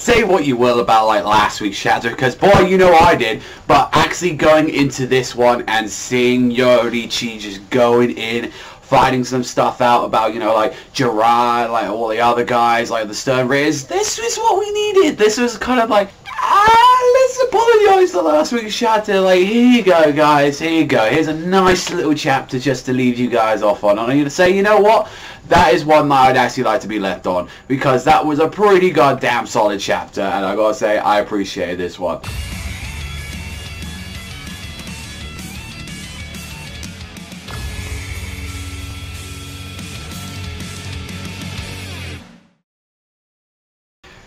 say what you will about like last week's chapter, because boy, you know I did, but actually going into this one and seeing Yoruichi just going in, finding some stuff out about, you know, like Gerard, like all the other guys, like the Stern Raiders, this was what we needed. This was kind of like, let's apologise for last week's chapter. Like, here you go, guys, here you go. Here's a nice little chapter just to leave you guys off on. And I'm going to say, you know what? That is one that I'd actually like to be left on, because that was a pretty goddamn solid chapter, and I gotta say, I appreciated this one.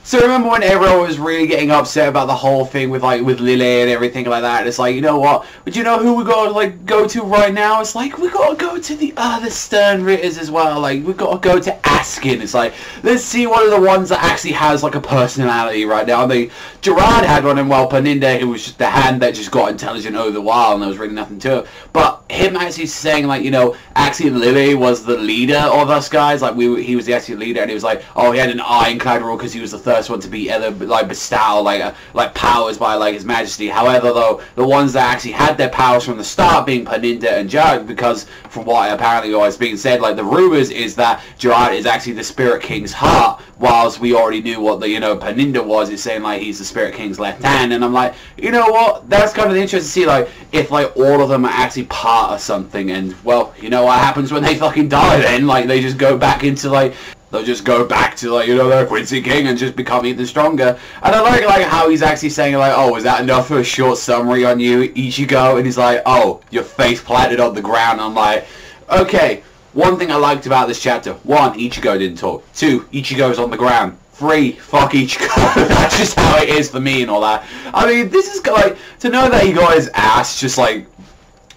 So remember when everyone was really getting upset about the whole thing with Lily and everything like that? It's like, you know what? But you know who we gotta like go to right now? It's like we gotta go to the other Stern Ritters as well. Like we gotta go to Askin. It's like, let's see one of the ones that actually has like a personality right now. I mean, Gerard had one, and well, Paninda, who was just the hand that just got intelligent over the while, and there was really nothing to it. But him actually saying like, you know, actually Lily was the leader of us guys. Like he was the actual leader, and he was like, oh, he had an ironclad rule because he was the first one to be like bestowed like powers by like His Majesty. However, though, the ones that actually had their powers from the start being Paninda and Gerard, because from what apparently was being said, like the rumors is that Gerard is actually the Spirit King's heart, whilst we already knew what the, you know, Paninda was. It's saying like he's the Spirit King's left hand, and I'm like, you know what? That's kind of interesting to see, like if like all of them are actually part of something, and well, you know what happens when they fucking die? Then like they just go back into like. They'll just go back to like, you know, their Quincy King and just become even stronger. And I like how he's actually saying like, oh, is that enough for a short summary on you, Ichigo? And he's like, oh, your face planted on the ground. I'm like, okay. One thing I liked about this chapter: 1, Ichigo didn't talk. 2, Ichigo's on the ground. 3, fuck Ichigo. That's just how it is for me and all that. I mean, this is like, to know that he got his ass just like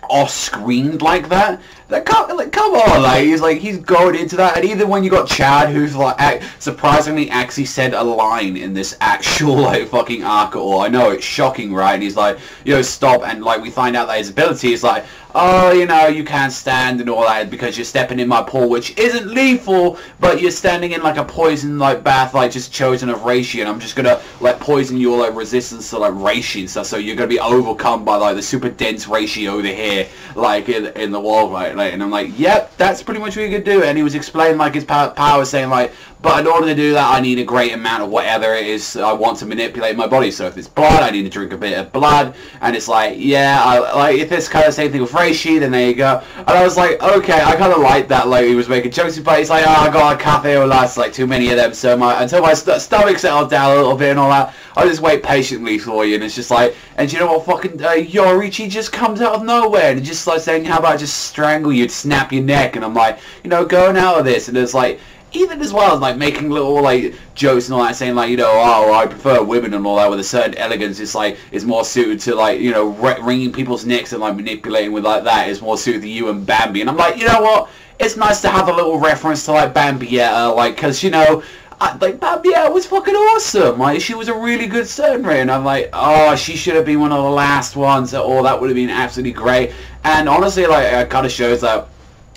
off-screened like that. Come on, like he's going into that, and even when you got Chad, who's like surprisingly actually said a line in this actual like fucking arc at all. I know it's shocking, right? And he's like, you know, stop, and like we find out that his ability is like, oh, you know, you can't stand and all that because you're stepping in my pool, which isn't lethal, but you're standing in like a poison like bath, like just chosen of Reishi, and I'm just gonna like poison your like resistance to like Reishi and stuff, so you're gonna be overcome by like the super dense Reishi over here, like in the wall, right? Like, and I'm like, yep, that's pretty much what you could do. And he was explaining like his power, saying like, but in order to do that, I need a great amount of whatever it is I want to manipulate my body. So if it's blood, I need to drink a bit of blood. And it's like, yeah, like if it's kind of the same thing with Reishi, then there you go. And I was like, okay, I kind of like that. Like he was making jokes, but he's like, oh, I got a cafe or last like too many of them. So until my stomach settles down a little bit and all that, I'll just wait patiently for you. And it's just like, and you know what, fucking Yoruichi just comes out of nowhere and just like saying, how about I just strangle you, snap your neck? And I'm like, you know, going out of this, and it's like, even as well as like making little like jokes and all that, saying like, you know, oh, I prefer women and all that with a certain elegance. It's like, it's more suited to like, you know, wringing people's necks and like manipulating with like that is more suited to you and Bambi. And I'm like, you know what, it's nice to have a little reference to like Bambietta, like, because, you know, like Bambietta was fucking awesome. Like she was a really good Sternray, and I'm like, oh, she should have been one of the last ones. Oh, that would have been absolutely great. And honestly, like, it kind of shows that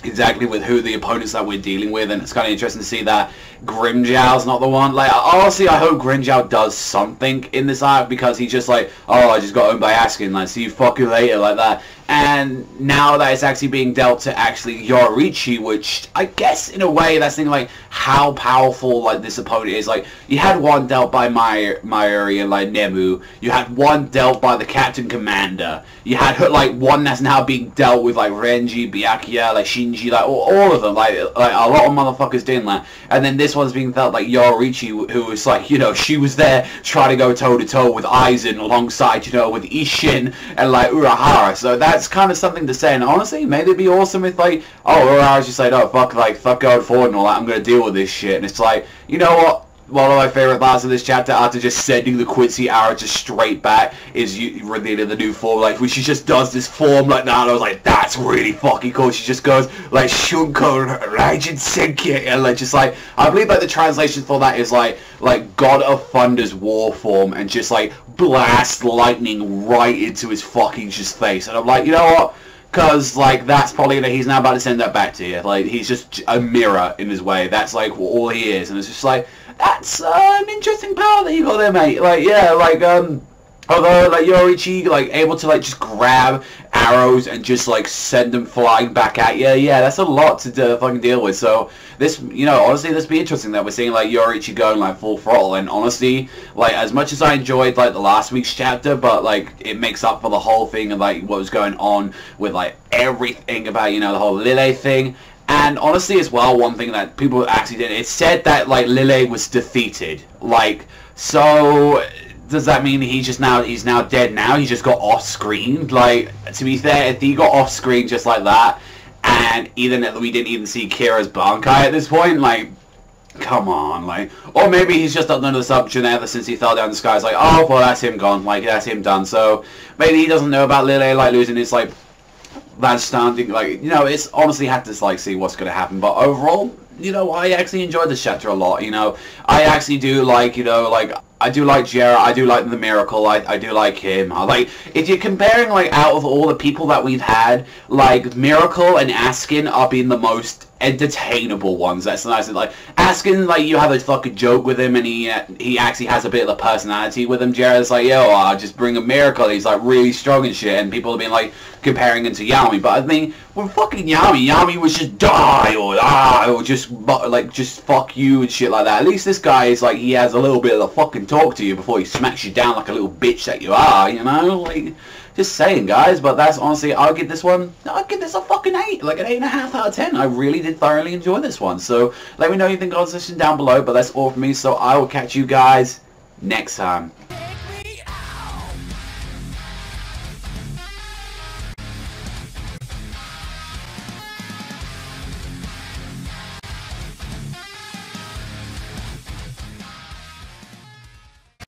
exactly with who the opponents that we're dealing with, and it's kind of interesting to see that Grimjow's not the one. Like, honestly, I hope Grimjow does something in this arc, because he's just like, oh, I just got owned by Askin, like, see you fucking later, like that. And now that it's actually being dealt to actually Yoruichi, which I guess in a way that's thinking like how powerful like this opponent is. Like, you had one dealt by Mayuri and like Nemu, you had one dealt by the Captain Commander, you had like one that's now being dealt with like Renji, Byakuya, like Shinji, like all of them, like a lot of motherfuckers doing that. And then this one's being dealt like Yoruichi, who was like, you know, she was there trying to go toe to toe with Aizen alongside, you know, with Isshin and like Urahara. So that's kind of something to say. And honestly, maybe it'd be awesome if like, oh, Urahara's just like, oh, fuck going forward and all that, I'm gonna deal with this shit. And it's like, you know what, one of my favorite parts of this chapter, after just sending the Quincy arrow just straight back, is revealing the new form. Like when she just does this form like that, and I was like, that's really fucking cool. She just goes like Shunko Raijin Senki, and like just like, I believe like the translation for that is like God of Thunder's war form, and just like blast lightning right into his fucking just face. And I'm like, you know what? Because, like, that's probably, he's now about to send that back to you. Like, he's just a mirror in his way. That's, like, all he is. And it's just like, that's an interesting power that you got there, mate. Like, yeah, like, although, like, Yoruichi, like, able to, like, just grab arrows and just, like, send them flying back at you, yeah, that's a lot to fucking deal with. So, this, you know, honestly, this be interesting that we're seeing, like, Yoruichi going, like, full throttle. And honestly, like, as much as I enjoyed, like, the last week's chapter, but, like, it makes up for the whole thing of, like, what was going on with, like, everything about, you know, the whole Lille thing. And honestly, as well, one thing that people actually did, it said that, like, Lille was defeated. Like, so does that mean he's now dead now? He just got off screen? Like, to be fair, if he got off screen just like that, and even we didn't even see Kira's Bankai at this point, like, come on, like, or maybe he's just under the assumption ever since he fell down the sky, it's like, oh, well, that's him gone, like, that's him done. So maybe he doesn't know about Lille, like, losing his, like, that standing, like, you know, it's honestly had to, like, see what's going to happen. But overall, you know, I actually enjoyed this chapter a lot. You know, I actually do like, you know, like, I do like Jera, I do like the Miracle, I do like him. Like, if you're comparing, like, out of all the people that we've had, like, Miracle and Askin are being the most entertainable ones. That's nice. Like, Askin, like, you have a fucking joke with him, and he actually has a bit of a personality with him. Jera's like, yo, I'll just bring a Miracle, he's, like, really strong and shit, and people have been, like, comparing him to Yami. But I mean, with fucking Yami was just die, or just, like, just fuck you and shit like that. At least this guy is, like, he has a little bit of the fucking talk to you before he smacks you down like a little bitch that you are, you know? Like, just saying, guys. But that's honestly, I'll give this a fucking 8, like an 8.5 out of 10. I really did thoroughly enjoy this one. So let me know what you think of the section down below. But that's all from me, so I will catch you guys next time.